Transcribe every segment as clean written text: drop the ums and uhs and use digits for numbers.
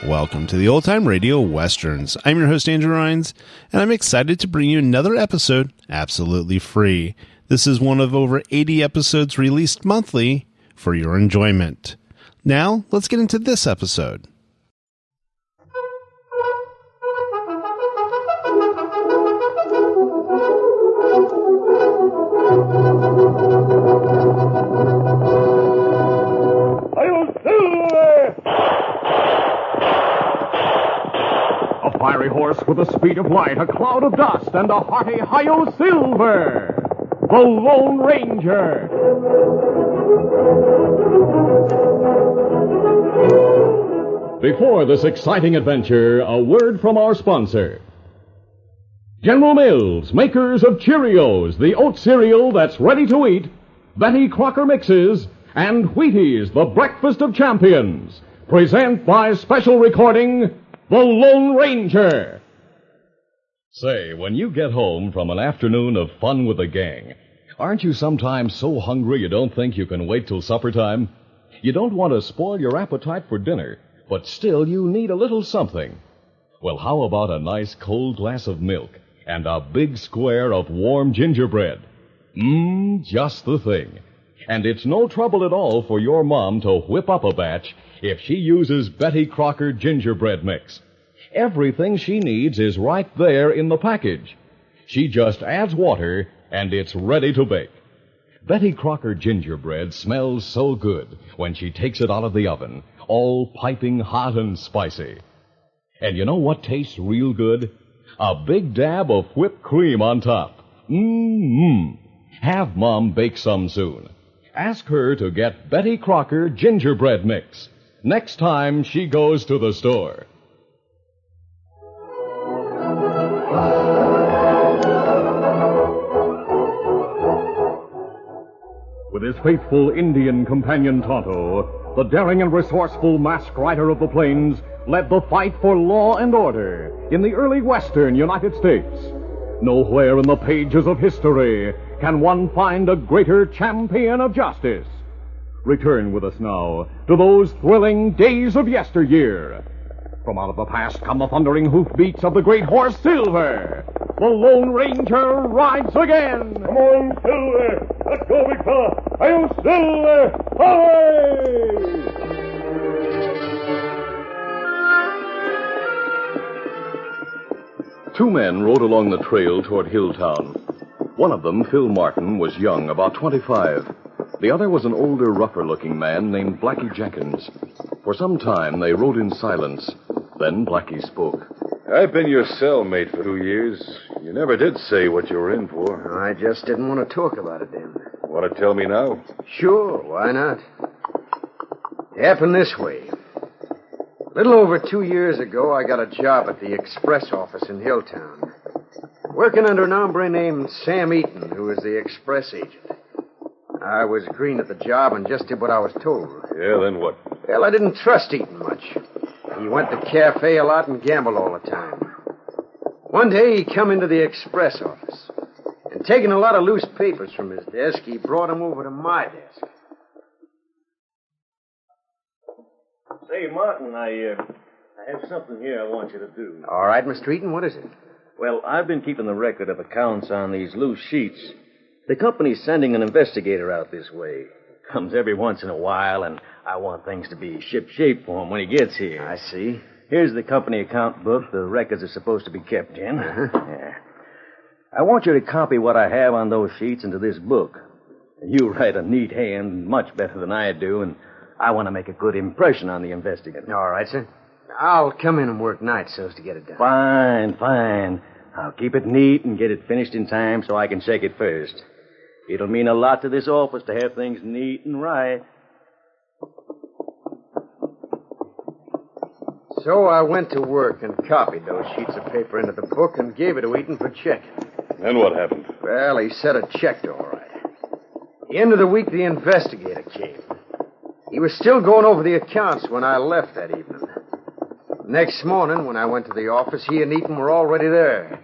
Welcome to the Old Time Radio Westerns. I'm your host, Andrew Rhynes, and I'm excited to bring you another episode absolutely free. This is one of over 80 episodes released monthly for your enjoyment. Now, let's get into this episode. Fiery horse with the speed of light, a cloud of dust, and a hearty Hi-Yo Silver, the Lone Ranger. Before this exciting adventure, a word from our sponsor. General Mills, makers of Cheerios, the oat cereal that's ready to eat, Betty Crocker Mixes, and Wheaties, the breakfast of champions, present by special recording The Lone Ranger. Say, when you get home from an afternoon of fun with the gang, aren't you sometimes so hungry you don't think you can wait till supper time? You don't want to spoil your appetite for dinner, but still you need a little something. Well, how about a nice cold glass of milk and a big square of warm gingerbread? Just the thing. And it's no trouble at all for your mom to whip up a batch if she uses Betty Crocker gingerbread mix. Everything she needs is right there in the package. She just adds water, and it's ready to bake. Betty Crocker gingerbread smells so good when she takes it out of the oven, all piping hot and spicy. And you know what tastes real good? A big dab of whipped cream on top. Have Mom bake some soon. Ask her to get Betty Crocker gingerbread mix next time she goes to the store. With his faithful Indian companion Tonto, the daring and resourceful masked rider of the plains led the fight for law and order in the early western United States. Nowhere in the pages of history can one find a greater champion of justice. Return with us now to those thrilling days of yesteryear. From out of the past come the thundering hoofbeats of the great horse Silver. The Lone Ranger rides again. Come on, Silver. Let's go, big fella. Hi-Yo, Silver. Away! Two men rode along the trail toward Hilltown. One of them, Phil Martin, was young, about 25. The other was an older, rougher-looking man named Blackie Jenkins. For some time, they rode in silence. Then Blackie spoke. I've been your cellmate for 2 years. You never did say what you were in for. I just didn't want to talk about it then. Want to tell me now? Sure, why not? It happened this way. A little over 2 years ago, I got a job at the express office in Hilltown. Working under an hombre named Sam Eaton, who was the express agent. I was green at the job and just did what I was told. Yeah, then what? Well, I didn't trust Eaton much. He went to cafe a lot and gambled all the time. One day, he come into the express office. And taking a lot of loose papers from his desk, he brought them over to my desk. Say, Martin, I have something here I want you to do. All right, Mr. Eaton, what is it? Well, I've been keeping the record of accounts on these loose sheets. The company's sending an investigator out this way. Comes every once in a while, and I want things to be ship-shape for him when he gets here. I see. Here's the company account book the records are supposed to be kept in. Yeah. I want you to copy what I have on those sheets into this book. You write a neat hand, much better than I do, and I want to make a good impression on the investigator. All right, sir. I'll come in and work nights so as to get it done. Fine. I'll keep it neat and get it finished in time so I can check it first. It'll mean a lot to this office to have things neat and right. So I went to work and copied those sheets of paper into the book and gave it to Eaton for checking. Then what happened? Well, he said it checked all right. At the end of the week, the investigator came. He was still going over the accounts when I left that evening. Next morning, when I went to the office, he and Eaton were already there.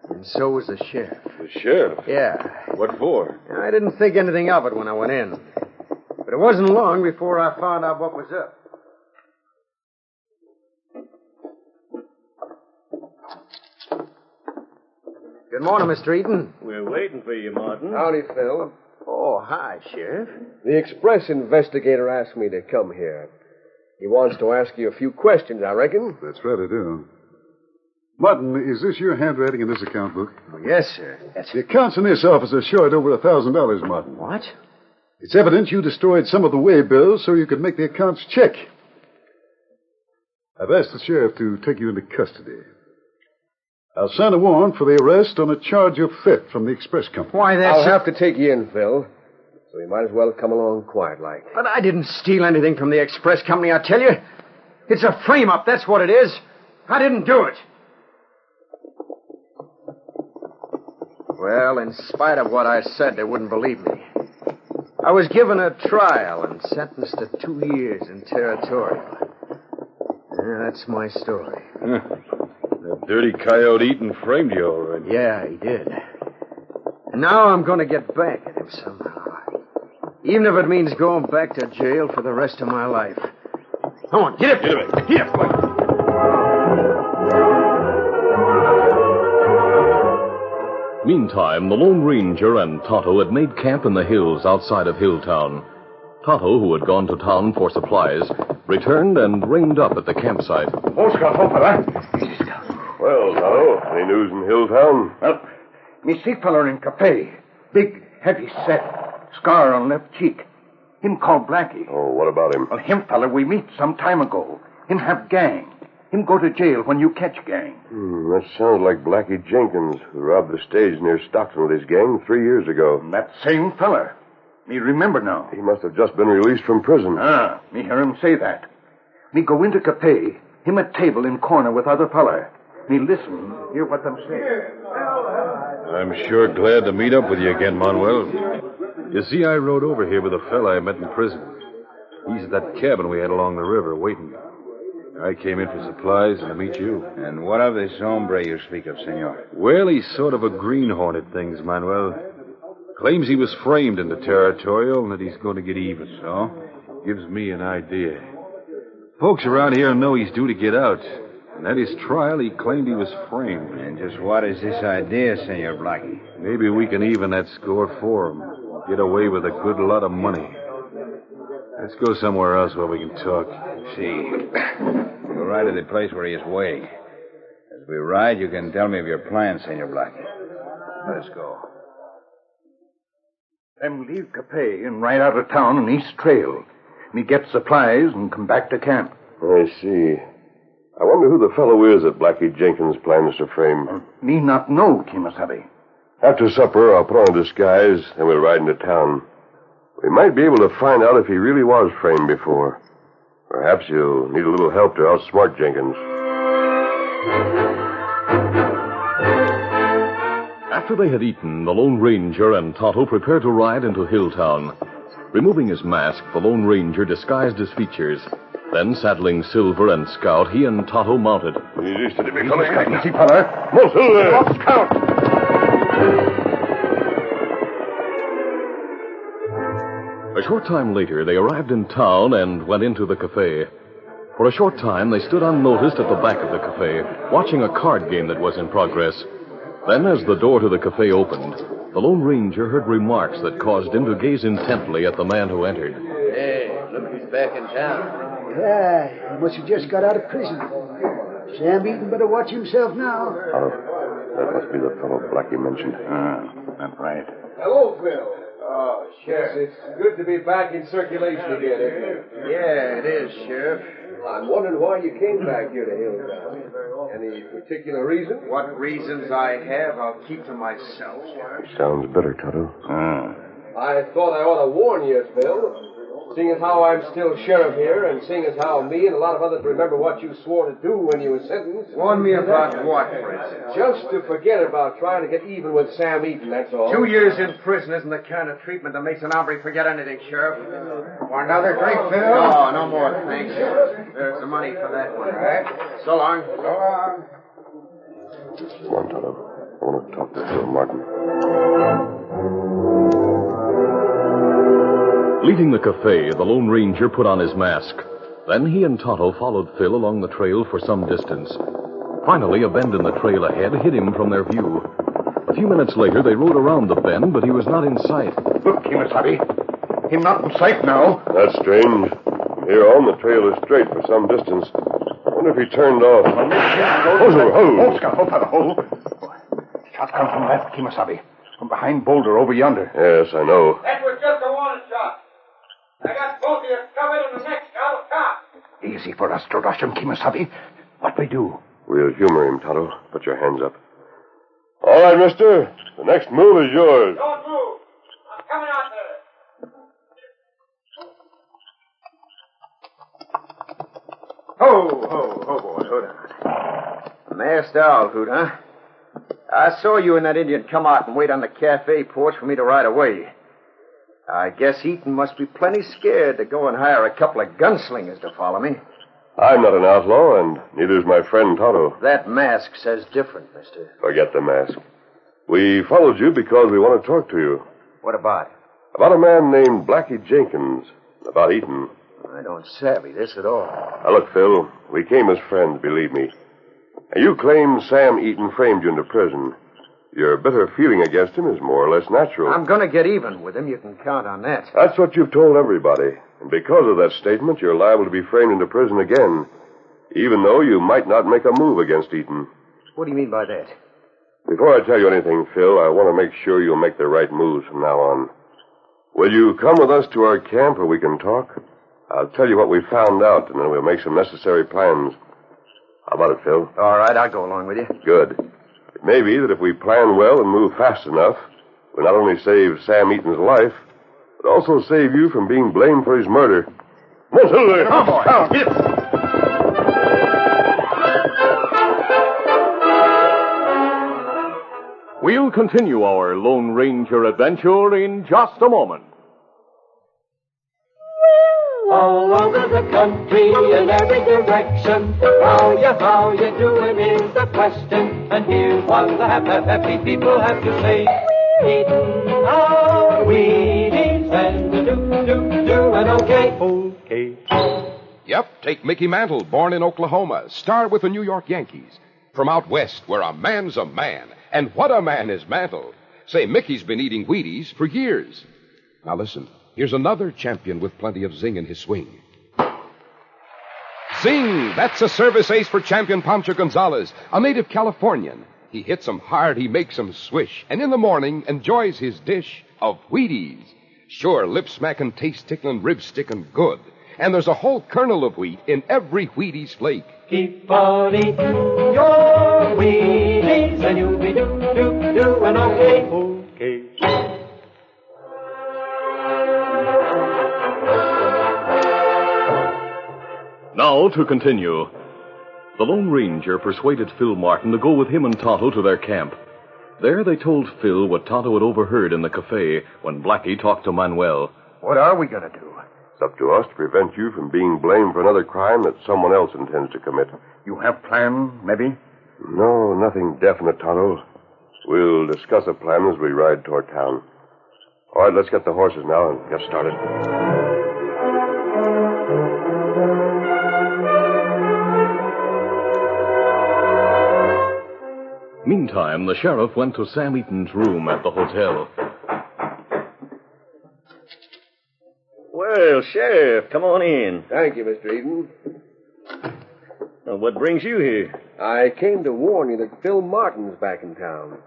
And so was the sheriff. The sheriff? Yeah. What for? I didn't think anything of it when I went in. But it wasn't long before I found out what was up. Good morning, Mr. Eaton. We're waiting for you, Martin. Howdy, Phil. Oh, hi, Sheriff. The Express investigator asked me to come here. He wants to ask you a few questions, I reckon. That's right, I do. Martin, is this your handwriting in this account book? Oh, yes, sir. The accounts in this office are short over $1,000, Martin. What? It's evident you destroyed some of the way bills so you could make the accounts check. I've asked the sheriff to take you into custody. I'll sign a warrant for the arrest on a charge of theft from the express company. Why, that's... I'll have to take you in, Phil. So you might as well come along quiet-like. But I didn't steal anything from the express company, I tell you. It's a frame-up, that's what it is. I didn't do it. Well, in spite of what I said, they wouldn't believe me. I was given a trial and sentenced to 2 years in territorial. Yeah, that's my story. That dirty coyote Eaton framed you all right. Yeah, he did. And now I'm going to get back at him somehow. Even if it means going back to jail for the rest of my life. Come on, get up. Get up. Get up. Meantime, the Lone Ranger and Tonto had made camp in the hills outside of Hilltown. Tonto, who had gone to town for supplies, returned and reined up at the campsite. Well, Tonto, any news in Hilltown? Well, me see feller in cafe. Big, heavy set. Scar on left cheek. Him called Blackie. Oh, what about him? Well, him feller we meet some time ago. Him have gang. Him go to jail when you catch gang. That sounds like Blackie Jenkins, who robbed the stage near Stockton with his gang 3 years ago. That same feller. Me remember now. He must have just been released from prison. Me hear him say that. Me go into cafe. Him at table in corner with other feller. Me listen, hear what them say. I'm sure glad to meet up with you again, Manuel. You see, I rode over here with a fella I met in prison. He's at that cabin we had along the river waiting. I came in for supplies and to meet you. And what of this hombre you speak of, senor? Well, he's sort of a greenhorn at things, Manuel. Claims he was framed into territorial and that he's going to get even. So? Gives me an idea. Folks around here know he's due to get out. And at his trial, he claimed he was framed. And just what is this idea, Senor Blackie? Maybe we can even that score for him. Get away with a good lot of money. Let's go somewhere else where we can talk. See. We'll ride to the place where he is waiting. As we ride, you can tell me of your plans, Senor Blackie. Let us go. Them leave cafe and ride out of town on East Trail. Me get supplies and come back to camp. I see. I wonder who the fellow is that Blackie Jenkins plans to frame. Me not know, Kimasabi. After supper, I'll put on a disguise, and we'll ride into town. We might be able to find out if he really was framed before. Perhaps you'll need a little help to outsmart Jenkins. After they had eaten, the Lone Ranger and Tonto prepared to ride into Hilltown. Removing his mask, the Lone Ranger disguised his features. Then, saddling Silver and Scout, he and Tonto mounted. Easy, steady, big fella. Easy, feller. Move, Silver. Scout. A short time later, they arrived in town and went into the cafe. For a short time, they stood unnoticed at the back of the cafe, watching a card game that was in progress. Then, as the door to the cafe opened, the Lone Ranger heard remarks that caused him to gaze intently at the man who entered. Hey, look who's back in town. Yeah, he must have just got out of prison. Sam Eaton better watch himself now. That must be the fellow Blackie mentioned. That's right. Hello, Phil. Oh, Sheriff, it's good to be back in circulation again, isn't it? Yeah, it is, Sheriff. I'm wondering why you came back here to Hilltown. Any particular reason? What reasons I have, I'll keep to myself, Sheriff. Sounds better, Tonto. I thought I ought to warn you, Phil. Seeing as how I'm still sheriff here, and seeing as how me and a lot of others remember what you swore to do when you were sentenced. Warn me about what, for instance? Just to forget about trying to get even with Sam Eaton, that's all. 2 years in prison isn't the kind of treatment that makes an hombre forget anything, Sheriff. For another drink, Phil? No, no more, thanks. There's the money for that one. All right. So long. So long. Come on, Tonto. I want to talk to Phil Martin. Leaving the cafe, the Lone Ranger put on his mask. Then he and Tonto followed Phil along the trail for some distance. Finally, a bend in the trail ahead hid him from their view. A few minutes later, they rode around the bend, but he was not in sight. Look, Kimasabi. Him not in sight now. That's strange. From here on, the trail is straight for some distance. I wonder if he turned off. Hold, Scott. Hold, fella, hold. Shot comes from left, Kimasabi. From behind Boulder over yonder. Yes, I know. That was just a warning shot. I got both of you covered in the next out of top. Easy for us to rush him, Kimasabi. What we do? We'll humor him, Tonto. Put your hands up. All right, mister. The next move is yours. Don't move. I'm coming out there. Ho, boy. Hold on. Masked owl, Hoot, huh? I saw you and that Indian come out and wait on the cafe porch for me to ride away. I guess Eaton must be plenty scared to go and hire a couple of gunslingers to follow me. I'm not an outlaw, and neither is my friend Tonto. That mask says different, mister. Forget the mask. We followed you because we want to talk to you. What about? About a man named Blackie Jenkins. About Eaton. I don't savvy this at all. Now, look, Phil, we came as friends, believe me. And you claim Sam Eaton framed you into prison. Your bitter feeling against him is more or less natural. I'm going to get even with him. You can count on that. That's what you've told everybody. And because of that statement, you're liable to be framed into prison again, even though you might not make a move against Eaton. What do you mean by that? Before I tell you anything, Phil, I want to make sure you'll make the right moves from now on. Will you come with us to our camp where we can talk? I'll tell you what we found out, and then we'll make some necessary plans. How about it, Phil? All right, I'll go along with you. Good. It may be that if we plan well and move fast enough, we'll not only save Sam Eaton's life, but also save you from being blamed for his murder. Come on, Silver. Come on, boy. Come, get it. We'll continue our Lone Ranger adventure in just a moment. All over the country in every direction, how you doing is the question. And here's what the happy people have to say. Eating our Wheaties and doing okay. Yep, take Mickey Mantle, born in Oklahoma, star with the New York Yankees. From out west, where a man's a man. And what a man is Mantle. Say, Mickey's been eating Wheaties for years. Now listen, here's another champion with plenty of zing in his swing. Zing! That's a service ace for champion Pancho Gonzalez, a native Californian. He hits 'em hard, he makes 'em swish, and in the morning enjoys his dish of Wheaties. Sure, lip-smacking, taste-tickling, rib-sticking good. And there's a whole kernel of wheat in every Wheaties flake. Keep on eating your Wheaties and you'll be doing okay. Now to continue. The Lone Ranger persuaded Phil Martin to go with him and Tonto to their camp. There they told Phil what Tonto had overheard in the cafe when Blackie talked to Manuel. What are we going to do? It's up to us to prevent you from being blamed for another crime that someone else intends to commit. You have plan, maybe? No, nothing definite, Tonto. We'll discuss a plan as we ride toward town. All right, let's get the horses now and get started. Meantime, the sheriff went to Sam Eaton's room at the hotel. Well, Sheriff, come on in. Thank you, Mr. Eden. Well, what brings you here? I came to warn you that Phil Martin's back in town.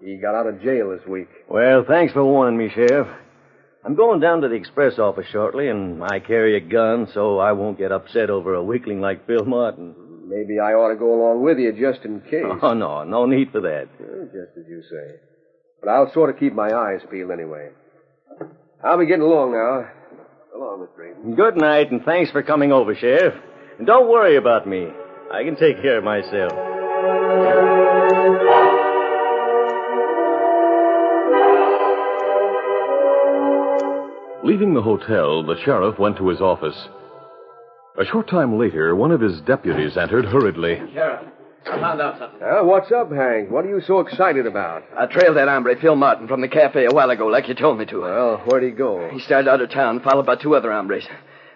He got out of jail this week. Well, thanks for warning me, Sheriff. I'm going down to the express office shortly, and I carry a gun, so I won't get upset over a weakling like Phil Martin. Maybe I ought to go along with you just in case. Oh, no need for that. Well, just as you say. But I'll sort of keep my eyes peeled anyway. I'll be getting along now. So long, Mr. Eaton. Good night, and thanks for coming over, Sheriff. And don't worry about me. I can take care of myself. Leaving the hotel, the sheriff went to his office. A short time later, one of his deputies entered hurriedly. Sheriff, I found out something. What's up, Hank? What are you so excited about? I trailed that hombre, Phil Martin, from the cafe a while ago, like you told me to. Well, where'd he go? He started out of town, followed by two other hombres.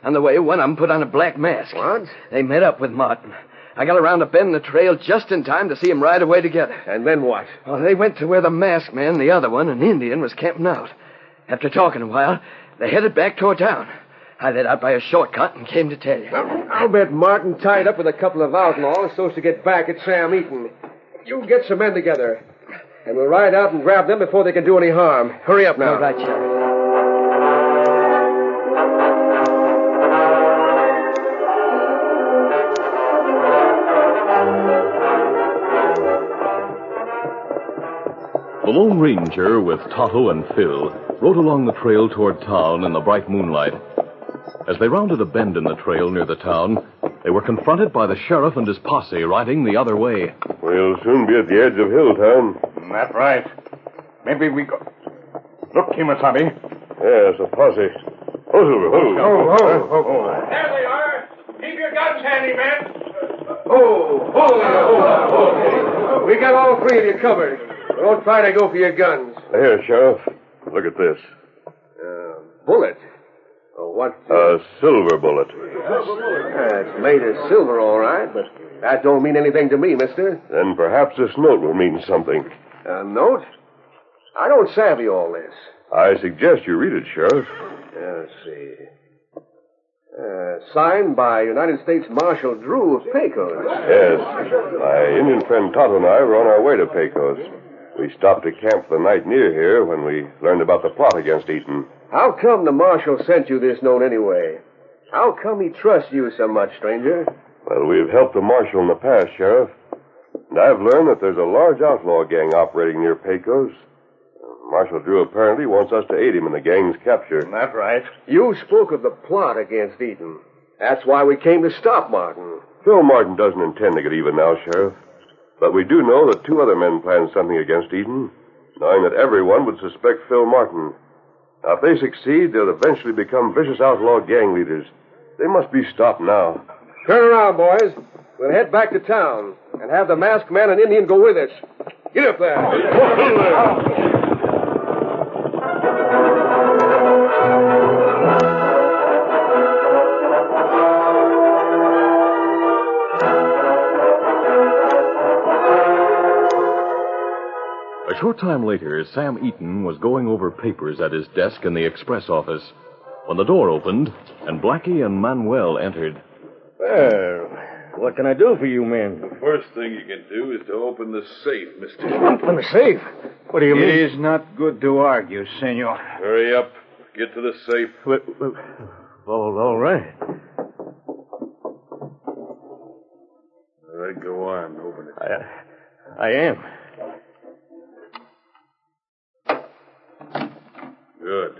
On the way, one of them put on a black mask. What? They met up with Martin. I got around a bend in the trail just in time to see them ride away together. And then what? Well, they went to where the masked man, the other one, an Indian, was camping out. After talking a while, they headed back toward town. I let out by a shortcut and came to tell you. I'll bet Martin tied up with a couple of outlaws so as to get back at Sam Eaton. You get some men together, and we'll ride out and grab them before they can do any harm. Hurry up now. All right, Sheriff. The Lone Ranger, with Tonto and Phil, rode along the trail toward town in the bright moonlight. As they rounded a bend in the trail near the town, they were confronted by the sheriff and his posse riding the other way. We'll soon be at the edge of Hilltown. That's right. Maybe we go... Look, Kimasabi. Yes, a posse. There they are. Keep your guns handy, men. We got all three of you covered. Don't try to go for your guns. Here, Sheriff. Look at this. Bullet. What? A silver bullet. It's made of silver, all right, but that don't mean anything to me, mister. Then perhaps this note will mean something. A note? I don't savvy all this. I suggest you read it, Sheriff. Let's see. Signed by United States Marshal Drew of Pecos. Yes. My Indian friend Tonto and I were on our way to Pecos. We stopped to camp for the night near here when we learned about the plot against Eaton. How come the marshal sent you this note anyway? How come he trusts you so much, stranger? Well, we've helped the marshal in the past, Sheriff. And I've learned that there's a large outlaw gang operating near Pecos. Marshal Drew apparently wants us to aid him in the gang's capture. That's right. You spoke of the plot against Eaton. That's why we came to stop Martin. Phil Martin doesn't intend to get even now, Sheriff. But we do know that two other men planned something against Eaton, knowing that everyone would suspect Phil Martin. Now, if they succeed, they'll eventually become vicious outlaw gang leaders. They must be stopped now. Turn around, boys. We'll head back to town and have the masked man and Indian go with us. Get up there. A short time later, Sam Eaton was going over papers at his desk in the express office when the door opened and Blackie and Manuel entered. Well, what can I do for you men? The first thing you can do is to open the safe, mister. Open the safe? What do you mean? It is not good to argue, senor. Hurry up. Get to the safe. All right. All right, go on. Open it. I am. Good.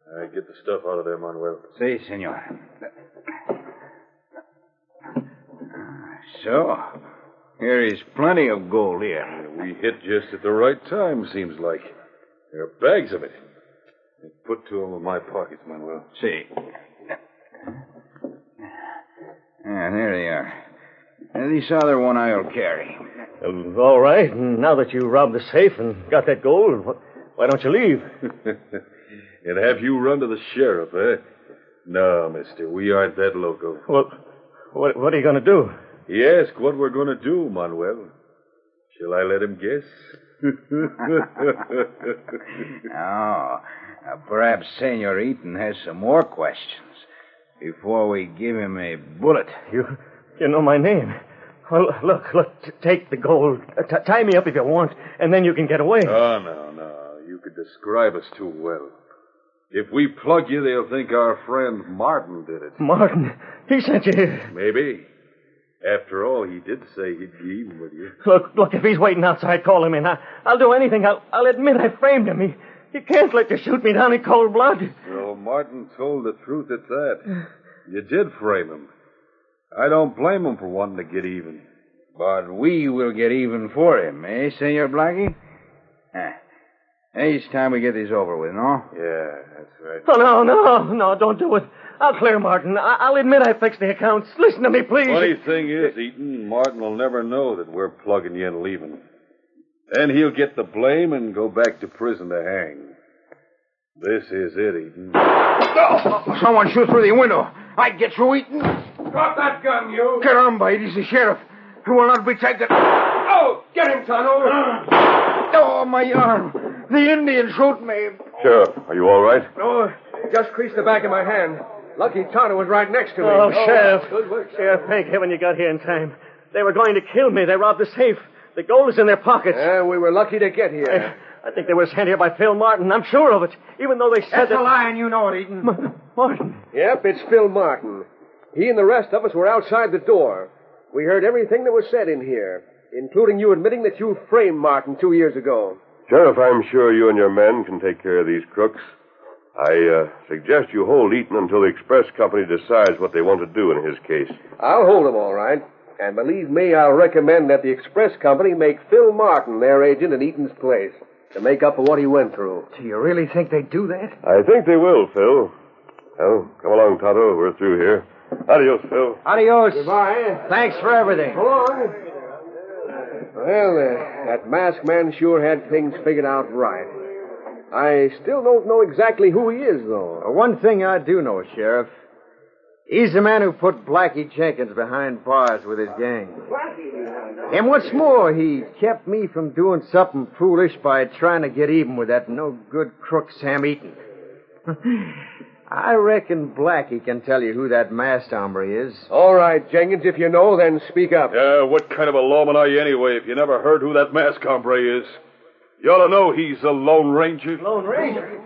All right, get the stuff out of there, Manuel. Si, senor. So, here is plenty of gold here. We hit just at the right time, seems like. There are bags of it. Put two of them in my pockets, Manuel. See. There they are. This other one I'll carry. All right. Now that you robbed the safe and got that gold, why don't you leave? And have you run to the sheriff, eh? No, mister, we aren't that loco. Well, what are you going to do? He asked what we're going to do, Manuel. Shall I let him guess? Perhaps Senor Eaton has some more questions before we give him a bullet. You know my name. Well, look, take the gold. Tie me up if you want, and then you can get away. Oh, no. You could describe us too well. If we plug you, they'll think our friend Martin did it. Martin? He sent you here. Maybe. After all, he did say he'd be even with you. Look, if he's waiting outside, call him in. I'll do anything. I'll admit I framed him. You can't let you shoot me down in cold blood. Well, Martin told the truth at that. You did frame him. I don't blame him for wanting to get even. But we will get even for him, eh, Senor Blackie? It's time we get this over with, no? Yeah, that's right. Oh, no, don't do it. I'll clear Martin. I'll admit I fixed the accounts. Listen to me, please. Funny thing is, Eaton, Martin will never know that we're plugging you and leaving. Then he'll get the blame and go back to prison to hang. This is it, Eaton. Oh, someone shoot through the window. I get you, Eaton. Drop that gun, you. Get on, Bite. He's the sheriff. He will not be taken. Oh, get him, Tonto. Oh, my arm. The Indian shoot me. Sheriff, are you all right? No, just creased the back of my hand. Lucky Tonto was right next to me. Oh, Sheriff. Good work, Sheriff, thank heaven you got here in time. They were going to kill me. They robbed the safe. The gold is in their pockets. Yeah, we were lucky to get here. I think they were sent here by Phil Martin. I'm sure of it. Even though they said That's that... a lie, and you know it, Eaton. Martin. Yep, it's Phil Martin. He and the rest of us were outside the door. We heard everything that was said in here, including you admitting that you framed Martin 2 years ago. Sheriff, I'm sure you and your men can take care of these crooks. I suggest you hold Eaton until the express company decides what they want to do in his case. I'll hold him, all right. And believe me, I'll recommend that the express company make Phil Martin their agent in Eaton's place to make up for what he went through. Do you really think they'd do that? I think they will, Phil. Well, come along, Tonto. We're through here. Adios, Phil. Adios. Goodbye. Thanks for everything. So long. Well, that masked man sure had things figured out right. I still don't know exactly who he is, though. One thing I do know, Sheriff. He's the man who put Blackie Jenkins behind bars with his gang. And what's more, he kept me from doing something foolish by trying to get even with that no-good crook Sam Eaton. I reckon Blackie can tell you who that masked hombre is. All right, Jenkins, if you know, then speak up. What kind of a lawman are you anyway if you never heard who that masked hombre is? You ought to know he's the Lone Ranger. Lone Ranger?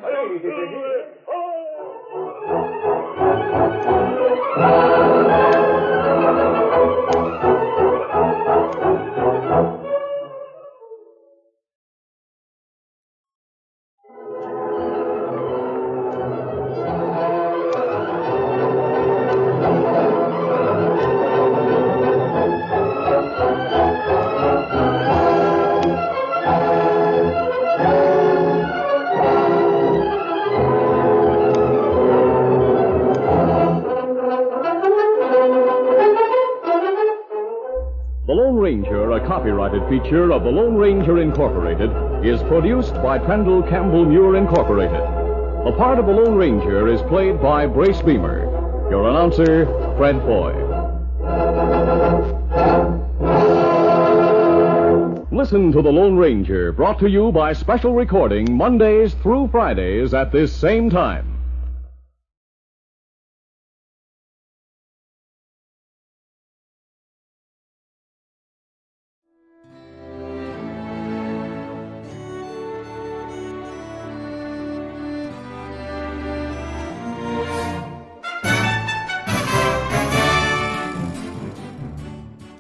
A copyrighted feature of the Lone Ranger Incorporated is produced by Trendle Campbell Muir Incorporated. The part of the Lone Ranger is played by Brace Beamer. Your announcer, Fred Foy. Listen to the Lone Ranger, brought to you by special recording Mondays through Fridays at this same time.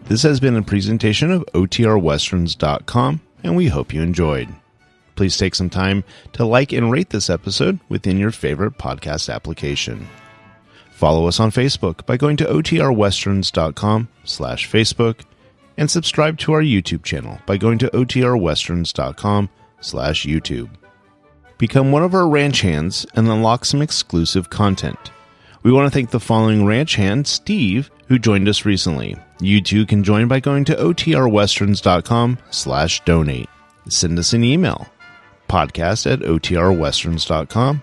This has been a presentation of OTRWesterns.com, and we hope you enjoyed. Please take some time to like and rate this episode within your favorite podcast application. Follow us on Facebook by going to OTRWesterns.com/Facebook, and subscribe to our YouTube channel by going to OTRWesterns.com/YouTube. Become one of our ranch hands and unlock some exclusive content. We want to thank the following ranch hand, Steve, who joined us recently. You too can join by going to OTRWesterns.com/donate. Send us an email, podcast@OTRWesterns.com,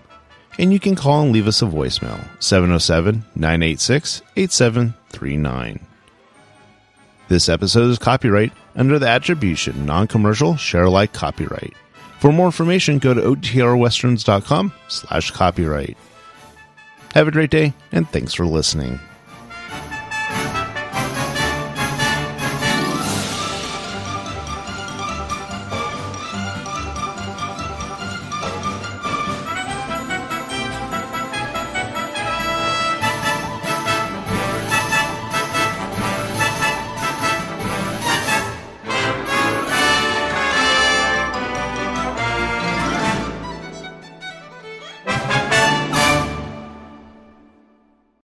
and you can call and leave us a voicemail, 707-986-8739. This episode is copyright under the attribution, non-commercial, share-alike copyright. For more information, go to OTRWesterns.com/copyright. Have a great day, and thanks for listening.